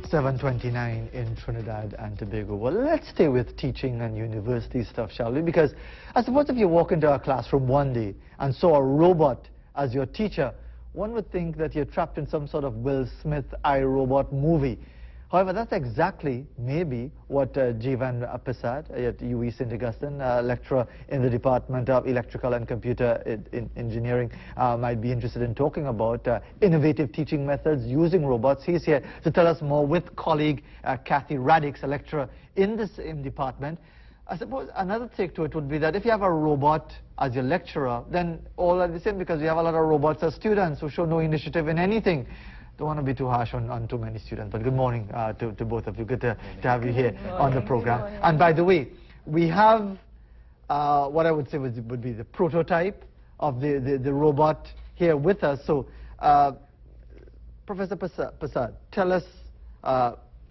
7:29 in Trinidad and Tobago. Well, let's stay with teaching and university stuff, shall we? Because I suppose if you walk into a classroom one day and saw a robot as your teacher, one would think that you're trapped in some sort of Will Smith iRobot movie. However, that's exactly maybe what Jivan Prasad at UWI St. Augustine, lecturer in the Department of Electrical and Computer Engineering, might be interested in talking about innovative teaching methods using robots. He's here to tell us more with colleague Kathy Radix, a lecturer in the same department. I suppose another take to it would be that if you have a robot as your lecturer, then all are the same, because we have a lot of robots as students who show no initiative in anything. Don't want to be too harsh on too many students, but good morning to both of you. Good to have you here on the program. And by the way, we have what I would say would be the prototype of the robot here with us. So, Professor Prasad, tell us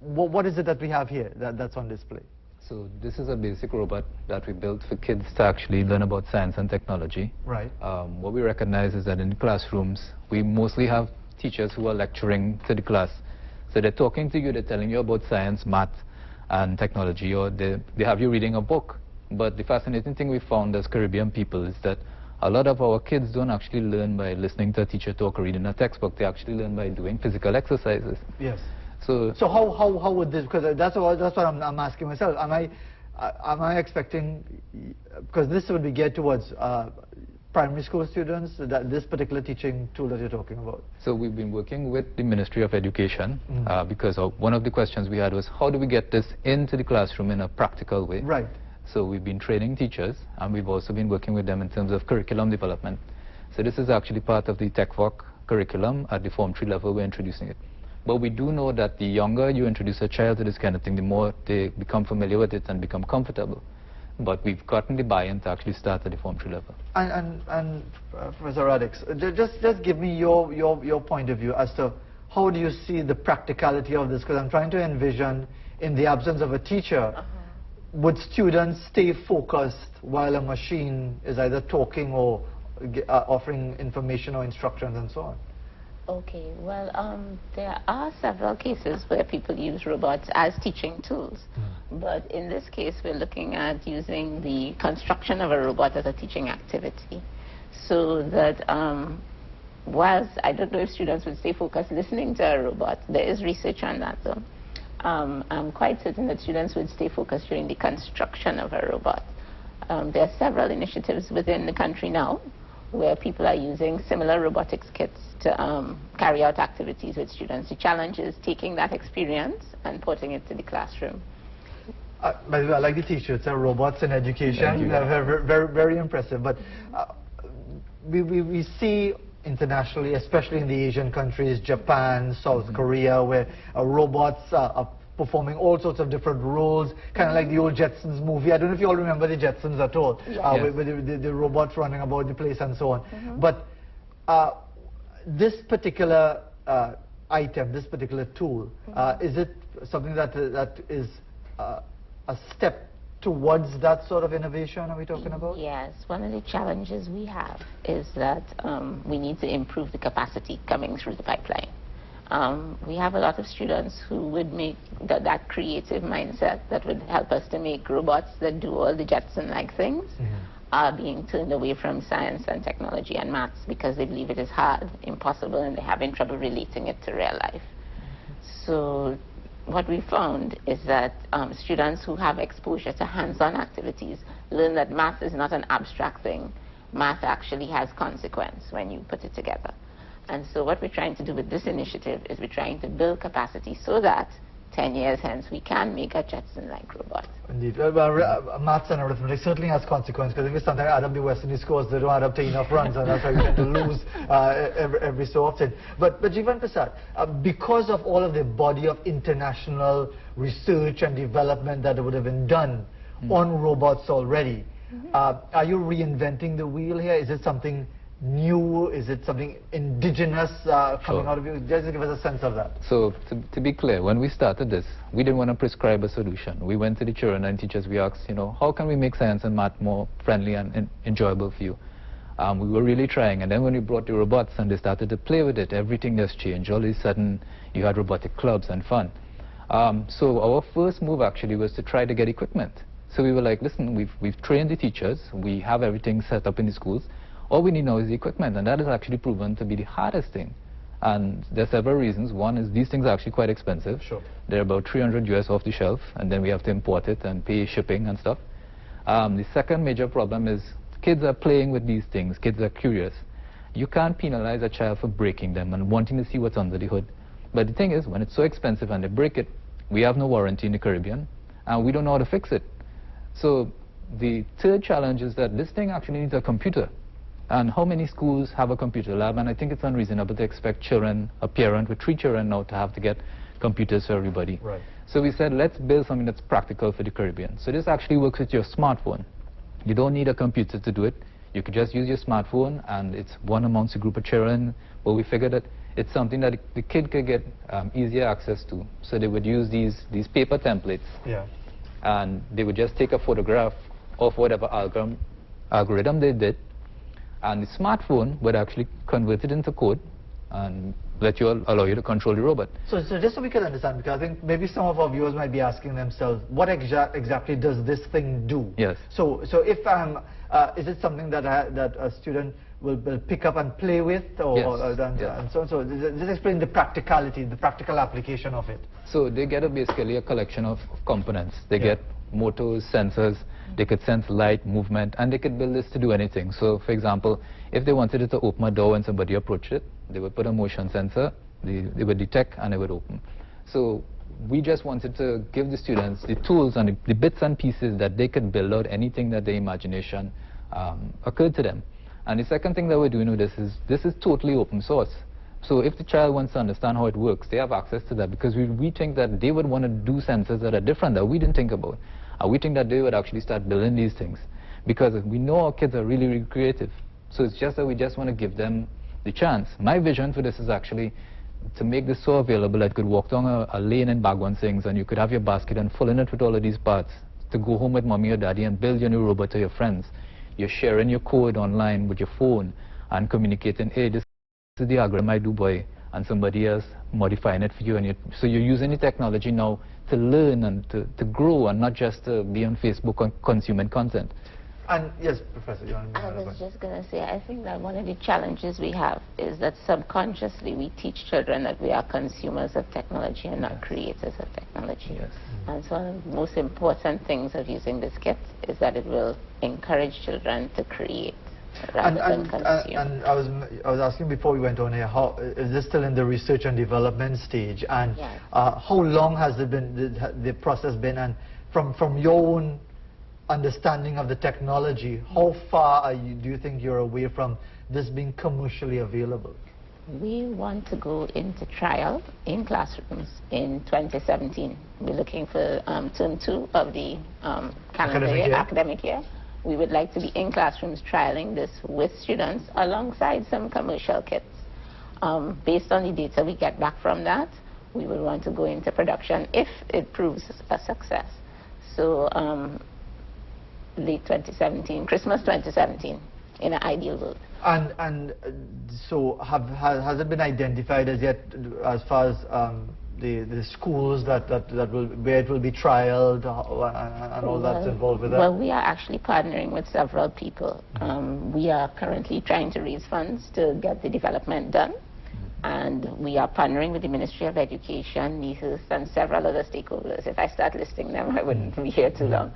what is it that we have here that's on display? So this is a basic robot that we built for kids to actually learn about science and technology. Right. What we recognize is that in classrooms, we mostly have teachers who are lecturing to the class. So they're talking to you, they're telling you about science, math, and technology, or they have you reading a book. But the fascinating thing we found as Caribbean people is that a lot of our kids don't actually learn by listening to a teacher talk or reading a textbook. They actually learn by doing physical exercises. Yes. So how would this, because that's what I'm asking myself. Am I expecting, because this would be geared towards primary school students, this particular teaching tool that you're talking about? So we've been working with the Ministry of Education because one of the questions we had was, how do we get this into the classroom in a practical way? Right. So we've been training teachers, and we've also been working with them in terms of curriculum development. So this is actually part of the TechVoc curriculum at the Form 3 level. We're introducing it. But we do know that the younger you introduce a child to this kind of thing, the more they become familiar with it and become comfortable. But we've gotten the buy-in to actually start at the Form 3 level. And Professor Radix, just give me your point of view as to how do you see the practicality of this? Because I'm trying to envision, in the absence of a teacher, would students stay focused while a machine is either talking or offering information or instructions and so on? Okay, well, there are several cases where people use robots as teaching tools. But in this case, we're looking at using the construction of a robot as a teaching activity. So that whilst I don't know if students would stay focused listening to a robot, there is research on that though. I'm quite certain that students would stay focused during the construction of a robot. There are several initiatives within the country now where people are using similar robotics kits to carry out activities with students. The challenge is taking that experience and putting it to the classroom. By the way, I like the t-shirts, robots in education. Very impressive. But we see internationally, especially in the Asian countries, Japan, South Korea, where robots are performing all sorts of different roles, kind of like the old Jetsons movie. I don't know if you all remember the Jetsons at all, with the robots running about the place and so on. But this particular item, this particular tool, is it something that is a step towards that sort of innovation are we talking about? Yes, one of the challenges we have is that we need to improve the capacity coming through the pipeline. We have a lot of students who would make that creative mindset that would help us to make robots that do all the Jetson-like things are being turned away from science and technology and maths because they believe it is hard, impossible, and they're having trouble relating it to real life. So what we found is that students who have exposure to hands-on activities learn that math is not an abstract thing. Math actually has consequence when you put it together. And so what we're trying to do with this initiative is we're trying to build capacity so that 10 years hence we can make a Jetson-like robot. Indeed. Maths and arithmetic certainly has consequence, because if you sometimes add up the West Indies scores, they don't add up to enough runs, and that's why we tend to lose every so often. But Jivan Prasad, because of all of the body of international research and development that would have been done on robots already, are you reinventing the wheel here? Is it something new? Is it something indigenous coming out of you? Just give us a sense of that. So to be clear, when we started this, we didn't want to prescribe a solution. We went to the children and teachers, we asked, how can we make science and math more friendly and enjoyable for you? We were really trying, and then when we brought the robots and they started to play with it, everything just changed. All of a sudden, you had robotic clubs and fun. So our first move actually was to try to get equipment. So we were like, listen, we've trained the teachers, we have everything set up in the schools, all we need now is the equipment, and that is actually proven to be the hardest thing. And there are several reasons. One is these things are actually quite expensive. Sure. They're about 300 US off the shelf, and then we have to import it and pay shipping and stuff. The second major problem is kids are playing with these things, kids are curious. You can't penalize a child for breaking them and wanting to see what's under the hood. But the thing is, when it's so expensive and they break it, we have no warranty in the Caribbean, and we don't know how to fix it. So the third challenge is that this thing actually needs a computer. And how many schools have a computer lab? And I think it's unreasonable to expect children, a parent with 3 children now, to have to get computers for everybody. Right. So we said, let's build something that's practical for the Caribbean. So this actually works with your smartphone. You don't need a computer to do it. You could just use your smartphone, and it's one amongst a group of children. But we figured that it's something that the kid could get easier access to. So they would use these paper templates. Yeah. And they would just take a photograph of whatever algorithm they did, and the smartphone would actually convert it into code and allow you to control the robot. So just so we can understand, because I think maybe some of our viewers might be asking themselves, what exactly does this thing do? Yes. So if is it something that a student will pick up and play with, or, yes. and so on? So just explain the practicality, the practical application of it. So they get basically a collection of components. They get motors, sensors. They could sense light, movement, and they could build this to do anything. So, for example, if they wanted it to open a door when somebody approached it, they would put a motion sensor, they would detect, and it would open. So we just wanted to give the students the tools and the bits and pieces that they could build out anything that their imagination occurred to them. And the second thing that we're doing with this is totally open source. So if the child wants to understand how it works, they have access to that, because we think that they would want to do sensors that are different that we didn't think about. We think that they would actually start building these things, because we know our kids are really, really creative. So it's just that we just want to give them the chance. My vision for this is actually to make this so available that you could walk down a lane in Bagwansings and you could have your basket and fill in it with all of these parts to go home with mommy or daddy and build your new robot to your friends. You're sharing your code online with your phone and communicating, hey, this is the algorithm I do, boy, and somebody else modifying it for you. And so you're using the technology now to learn and to grow, and not just to be on Facebook and consuming content. And yes, Professor, you want to I was just going to say, I think that one of the challenges we have is that subconsciously we teach children that we are consumers of technology and not creators of technology. Yes. And so one of the most important things of using this kit is that it will encourage children to create rather than consume. And I was asking before we went on here, how is this still in the research and development stage? And yes. How long has it been, the process been? And from your own understanding of the technology, how far do you think you're away from this being commercially available? We want to go into trial in classrooms in 2017. We're looking for term 2 of the academic year. We would like to be in classrooms trialing this with students alongside some commercial kits. Based on the data we get back from that, we will want to go into production if it proves a success. So late 2017, Christmas 2017, in an ideal world. And so has it been identified as yet as far as the schools where it will be trialed and all that's involved with that? Well, we are actually partnering with several people. We are currently trying to raise funds to get the development done. And we are partnering with the Ministry of Education, NIHS, and several other stakeholders. If I start listing them, I wouldn't be here too long,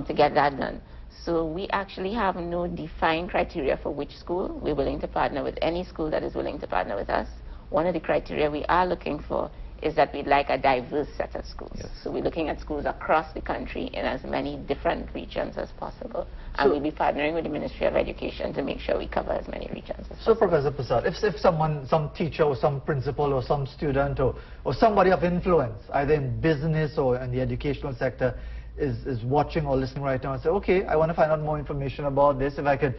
to get that done. So we actually have no defined criteria for which school. We're willing to partner with any school that is willing to partner with us. One of the criteria we are looking for is that we'd like a diverse set of schools. Yes. So we're looking at schools across the country in as many different regions as possible. And we'll be partnering with the Ministry of Education to make sure we cover as many regions as possible. So, Professor Prasad, if someone, some teacher or some principal or some student or somebody of influence, either in business or in the educational sector, is watching or listening right now and say, okay, I want to find out more information about this, if I could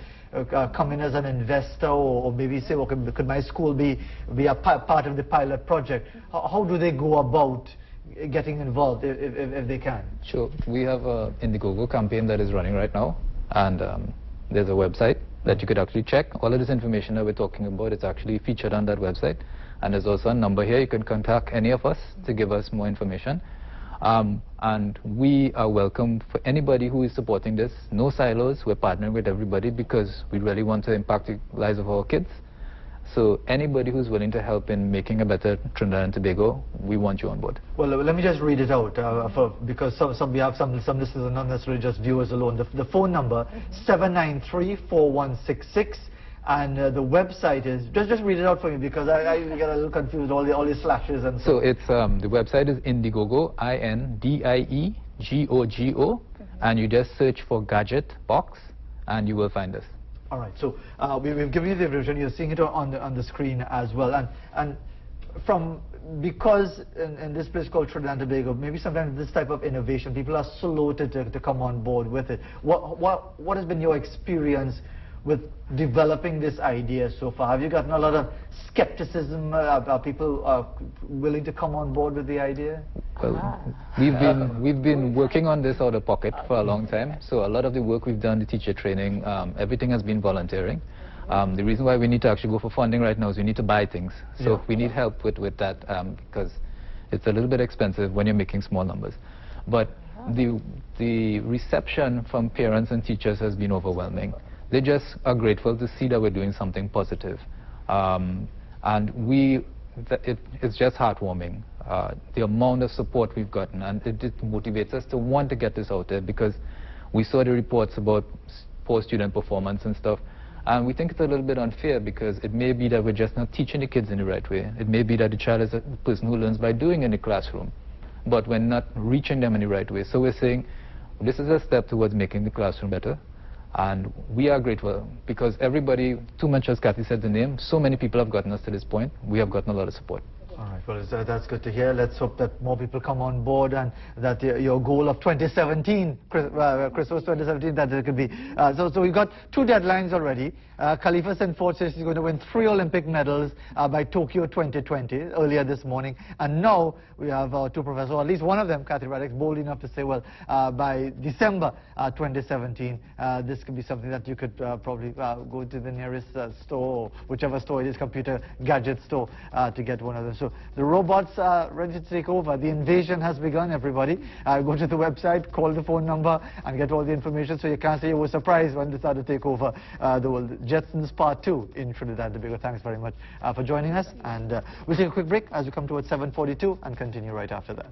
come in as an investor or maybe say, okay, could my school be a part of the pilot project? How do they go about getting involved if they can? Sure. We have an Indiegogo campaign that is running right now, and there's a website that you could actually check. All of this information that we're talking about is actually featured on that website, And there's also a number here. You can contact any of us to give us more information. And we are welcome for anybody who is supporting this. No silos. We're partnering with everybody because we really want to impact the lives of our kids. So anybody who's willing to help in making a better Trinidad and Tobago, we want you on board. Well, let me just read it out because we have some listeners are not necessarily just viewers alone. The phone number 793-4166, and the website is just read it out for me because I get a little confused all the slashes and so. It's the website is Indiegogo, INDIEGOGO, and you just search for Gadget Box, and you will find us. All right, so we've given you the information. You're seeing it on the screen as well, and because in this place called Trinidad and Tobago, maybe sometimes this type of innovation, people are slow to come on board with it. What has been your experience with developing this idea so far? Have you gotten a lot of skepticism? Are people willing to come on board with the idea? Well, we've been working on this out of pocket for a long time. So a lot of the work we've done, the teacher training, everything has been volunteering. The reason why we need to actually go for funding right now is we need to buy things. So we need help with that because it's a little bit expensive when you're making small numbers. But the reception from parents and teachers has been overwhelming. They just are grateful to see that we're doing something positive. And it's just heartwarming, the amount of support we've gotten, and it motivates us to want to get this out there because we saw the reports about poor student performance and stuff, and we think it's a little bit unfair because it may be that we're just not teaching the kids in the right way. It may be that the child is a person who learns by doing in the classroom, but we're not reaching them in the right way. So we're saying this is a step towards making the classroom better. And we are grateful because everybody, too much as Kathy said the name, so many people have gotten us to this point. We have gotten a lot of support. All right, well, that's good to hear. Let's hope that more people come on board and that your goal of 2017, Christmas 2017, that it could be. So we've got 2 deadlines already. Khalifa Sinford says she's going to win 3 Olympic medals by Tokyo 2020, earlier this morning. And now we have 2 professors, or at least one of them, Kathy Radek's bold enough to say, well, by December 2017, this could be something that you could probably go to the nearest store, or whichever store it is, computer gadget store, to get one of them. So the robots are ready to take over. The invasion has begun, everybody. Go to the website, call the phone number, and get all the information so you can't say you were surprised when they started to take over the world. Jetsons Part 2 in Trinidad and Tobago. Thanks very much for joining us. And we'll take a quick break as we come towards 7:42 and continue right after that.